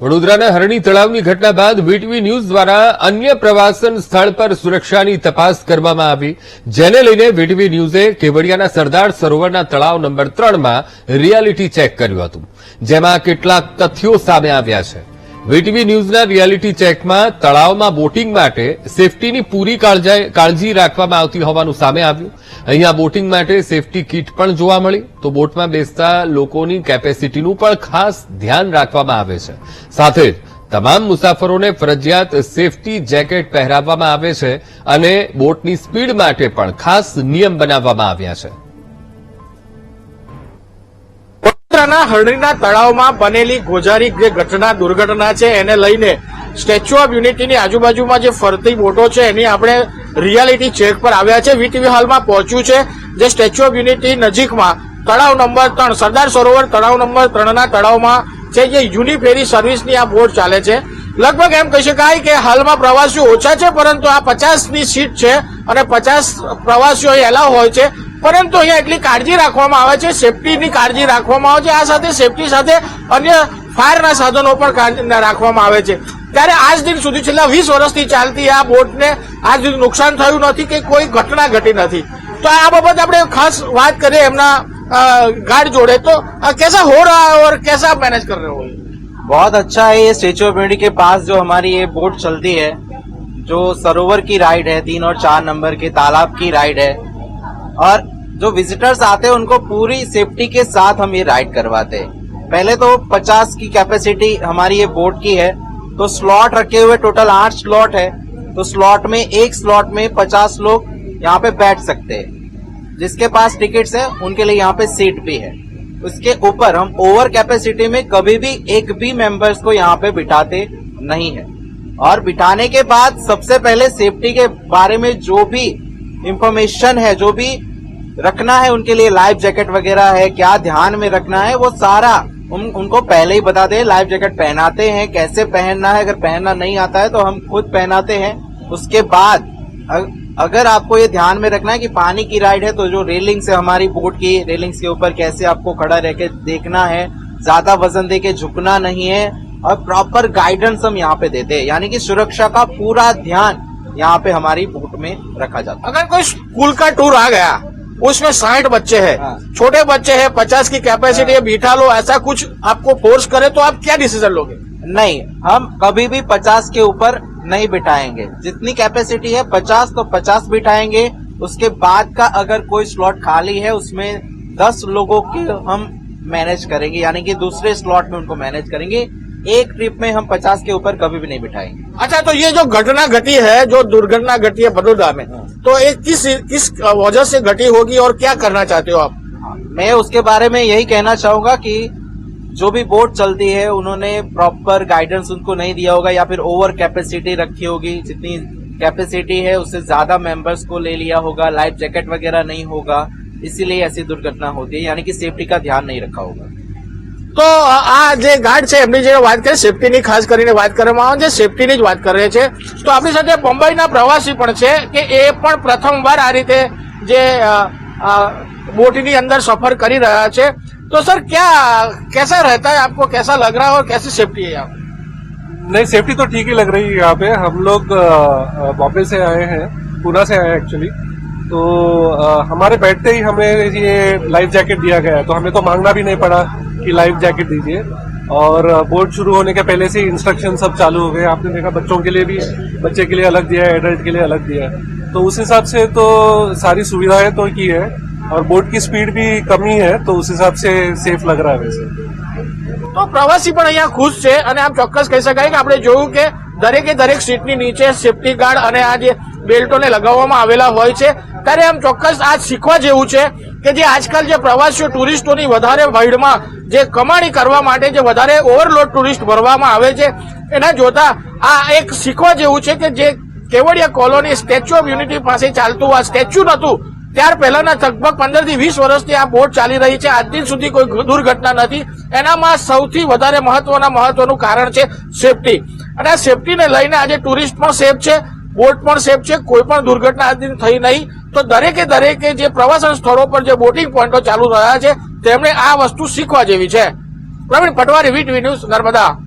વડોદરાના હરણી તળાવની ઘટના બાદ વીટીવી ન્યૂઝ દ્વારા અન્ય પ્રવાસન સ્થળ પર સુરક્ષાની તપાસ કરવામાં આવી, જેને લઈને વીટીવી ન્યૂઝે કેવડિયાના સરદાર સરોવરના તળાવ નંબર 3 માં રિયાલિટી ચેક કર્યું હતું, જેમાં કેટલાક તથ્યો સામે આવ્યા છે। વીટીવી ન્યૂઝના રિયાલિટી ચેકમાં તળાવમાં બોટિંગ માટે સેફટીની પૂરી કાળજી રાખવામાં આવતી હોવાનું સામે આવ્યું। અહીંયા બોટિંગ માટે સેફટી કીટ પણ જોવા મળી, તો બોટમાં બેસતા લોકોની કેપેસિટીનું પણ ખાસ ધ્યાન રાખવામાં આવે છે। સાથે જ તમામ મુસાફરોને ફરજિયાત સેફટી જેકેટ પહેરાવવામાં આવે છે અને બોટની સ્પીડ માટે પણ ખાસ નિયમ બનાવવામાં આવ્યા છે। વડોદરાના હરણીના તળાવમાં બનેલી ગોઝારી જે દુર્ઘટના છે એને લઈને સ્ટેચ્યુ ઓફ યુનિટીની આજુબાજુમાં જે ફરતી બોટો છે એની આપણે રિયાલિટી ચેક પર આવ્યા છે। વીટીવી હાલમાં પહોંચ્યું છે જે સ્ટેચ્યુ ઓફ યુનિટી નજીકમાં તળાવ નંબર 3 સરદાર સરોવર તળાવ નંબર 3 ના તળાવમાં છે જે યુનિફેરી સર્વિસની આ બોટ ચાલે છે। લગભગ એમ કહી શકાય કે હાલમાં પ્રવાસીઓ ઓછા છે, પરંતુ આ 50ની સીટ છે અને 50 પ્રવાસીઓ એલાવ હોય છે, પરંતુ અહીંયા એટલી કાળજી રાખવામાં આવે છે, સેફટીની કાળજી રાખવામાં આવે છે। આ સાથે સેફટી સાથે અન્ય ફાયરના સાધનો પણ રાખવામાં આવે છે। ત્યારે આજ દિન સુધી છેલ્લા 20 વર્ષથી ચાલતી આ બોટને આજ સુધી નુકસાન થયું નથી કે કોઈ ઘટના ઘટી નથી। તો આ બાબત આપણે ખાસ વાત કરીએ એમના गार्ड जोड़े, तो कैसा हो रहा है और कैसा आप मैनेज कर रहे हो? बहुत अच्छा है। ये स्टेच्यू ऑफ यूनिटी के पास जो हमारी ये बोट चलती है, जो सरोवर की राइड है, 3 और 4 नंबर के तालाब की राइड है, और जो विजिटर्स आते हैं उनको पूरी सेफ्टी के साथ हम ये राइड करवाते हैं। पहले तो 50 की कैपेसिटी हमारी ये बोट की है, तो स्लॉट रखे हुए टोटल 8 स्लॉट है, तो स्लॉट में एक स्लॉट में 50 लोग यहाँ पे बैठ सकते हैं। जिसके पास टिकट्स है उनके लिए यहाँ पे सीट भी है। उसके ऊपर हम ओवर कैपेसिटी में कभी भी एक भी मेंबर्स को यहाँ पे बिठाते नहीं है। और बिठाने के बाद सबसे पहले सेफ्टी के बारे में जो भी इंफॉर्मेशन है, जो भी रखना है उनके लिए, लाइफ जैकेट वगैरह है, क्या ध्यान में रखना है, वो सारा उनको पहले ही बताते हैं। लाइफ जैकेट पहनाते हैं, कैसे पहनना है, अगर पहनना नहीं आता है तो हम खुद पहनाते हैं। उसके बाद अगर आपको ये ध्यान में रखना है कि पानी की राइड है, तो जो रेलिंग्स है हमारी बोट की, रेलिंग्स के ऊपर कैसे आपको खड़ा रह के देखना है, ज्यादा वजन दे के झुकना नहीं है, और प्रॉपर गाइडेंस हम यहाँ पे देते हैं। यानी कि सुरक्षा का पूरा ध्यान यहाँ पे हमारी बोट में रखा जाता है। अगर कोई स्कूल का टूर आ गया, उसमें 60 बच्चे हैं, छोटे बच्चे हैं, 50 की कैपेसिटी है, बिठा लो, ऐसा कुछ आपको फोर्स करे तो आप क्या डिसीजन लोगे? नहीं, हम कभी भी 50 के ऊपर नहीं बिठाएंगे। जितनी कैपेसिटी है 50 तो 50 बिठाएंगे। उसके बाद का अगर कोई स्लॉट खाली है उसमें 10 लोगों की हम मैनेज करेंगे, यानी कि दूसरे स्लॉट में उनको मैनेज करेंगे। एक ट्रिप में हम 50 के ऊपर कभी भी नहीं बिठाएंगे। अच्छा, तो ये जो घटना घटी है, जो दुर्घटना घटी है बड़ौदा में, तो ये किस वजह से घटी होगी और क्या करना चाहते हो आप? मैं उसके बारे में यही कहना चाहूंगा कि जो भी बोट चलती है उन्होंने प्रॉपर गाइडेंस उनको नहीं दिया होगा, या फिर ओवर कैपेसिटी रखी होगी। जितनी कैपेसिटी है उससे ज्यादा मेंबर्स को ले लिया होगा, लाइफ जैकेट वगैरह नहीं होगा, इसीलिए ऐसी दुर्घटना होती है। यानी कि सेफ्टी का ध्यान नहीं रखा होगा। તો આ જે ગાર્ડ છે એમની જે વાત કરે સેફટીની ખાસ કરીને વાત કરવામાં આવે છે, સેફટીની જ વાત કરે છે। તો આપણી સાથે મુંબઈના પ્રવાસી પણ છે કે એ પણ પ્રથમવાર આ રીતે જે બોટની અંદર સફર કરી રહ્યા છે। तो सर क्या कैसा रहता है आपको, कैसा लग रहा है और कैसी सेफ्टी है यहाँ? नहीं, सेफ्टी तो ठीक ही लग रही है यहाँ पे। हम लोग बॉम्बे से आए हैं, पूना से आए हैं एक्चुअली। तो हमारे बैठते ही हमें ये लाइफ जैकेट दिया गया है, तो हमें तो मांगना भी नहीं पड़ा कि लाइफ जैकेट दीजिए। और बोट शुरू होने के पहले से इंस्ट्रक्शन सब चालू हो गए। आपने देखा बच्चों के लिए भी, बच्चे के लिए अलग दिया है, एडल्ट के लिए अलग दिया है। तो उस हिसाब से तो सारी सुविधाएं तो की है, और बोट की स्पीड भी कमी है, तो उस हिसाब से सेफ लग रहा है वैसे। तो प्रवासी પણ અહીંયા ખુશ છે અને આમ ચોક્કસ કહી શકાય કે આપણે જોયું કે દરેક સીટની નીચે સેફટી ગાર્ડ અને આ જે બેલ્ટોને લગાવવામાં આવેલા હોય છે। ત્યારે આમ ચોક્કસ આ શીખવા જેવું છે કે જે આજકાલ જે પ્રવાસીઓ ટુરિસ્ટોની વધારે ભીડમાં જે કમાણી કરવા માટે જે વધારે ઓવરલોડ ટુરિસ્ટ ભરવામાં આવે છે, એના જોતા આ એક શીખવા જેવું છે કે જે Kevadia colony statue of unity પાસે ચાલતું આ સ્ટેચ્યુ નતું, ત્યાર પહેલાના લગભગ 15 થી 20 વર્ષથી આ બોટ ચાલી રહી છે। આજ દિન સુધી કોઈ દુર્ઘટના નથી। એનામાં સૌથી વધારે મહત્વનું કારણ છે સેફટી, અને આ સેફટીને લઈને આજે ટુરિસ્ટ પણ સેફ છે, બોટ પણ સેફ છે, કોઈ પણ દુર્ઘટના આજ દિન થઈ નહીં। તો દરેકે જે પ્રવાસન સ્થળો પર જે બોટિંગ પોઈન્ટો ચાલુ રહ્યા છે તેમણે આ વસ્તુ શીખવા જેવી છે। Pravin Patwari, VTV news, Narmada.